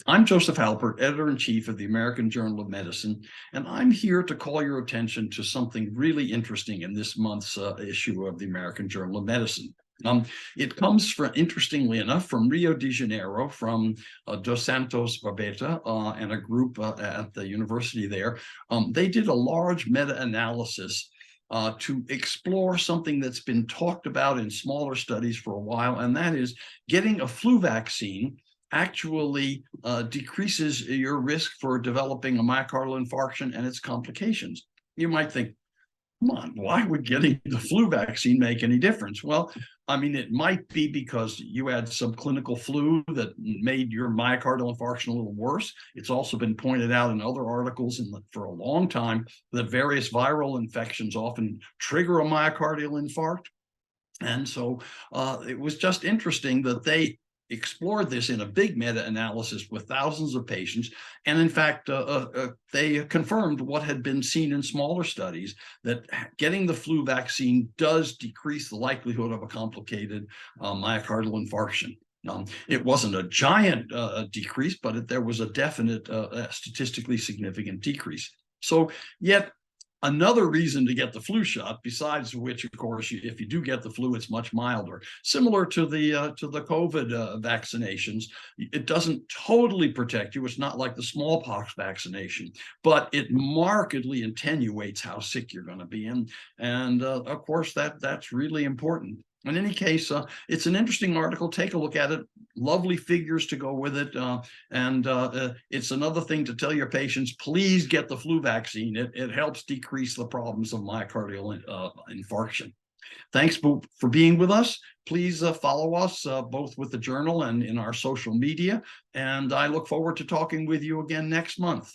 I'm Joseph Halpert, editor-in-chief of the American Journal of Medicine, and I'm here to call your attention to something really interesting in this month's issue of the American Journal of Medicine. It comes from, interestingly enough, from Rio de Janeiro, from Dos Santos Barbeta and a group at the university there. They did a large meta-analysis to explore something that's been talked about in smaller studies for a while, and that is getting a flu vaccine actually decreases your risk for developing a myocardial infarction and its complications. You might think, come on, why would getting the flu vaccine make any difference? Well, I mean, it might be because you had some clinical flu that made your myocardial infarction a little worse. It's also been pointed out in other articles for a long time that various viral infections often trigger a myocardial infarct. And so it was just interesting that they explored this in a big meta-analysis with thousands of patients. And in fact, they confirmed what had been seen in smaller studies, that getting the flu vaccine does decrease the likelihood of a complicated myocardial infarction. It wasn't a giant decrease, but there was a definite statistically significant decrease. So yet another reason to get the flu shot, besides which, of course, if you do get the flu, it's much milder. Similar to the COVID vaccinations, it doesn't totally protect you. It's not like the smallpox vaccination, but it markedly attenuates how sick you're going to be. And of course, that's really important. In any case, it's an interesting article. Take a look at it. Lovely figures to go with it. It's another thing to tell your patients, please get the flu vaccine. It helps decrease the problems of myocardial infarction. Thanks for being with us. Please follow us both with the journal and in our social media. And I look forward to talking with you again next month.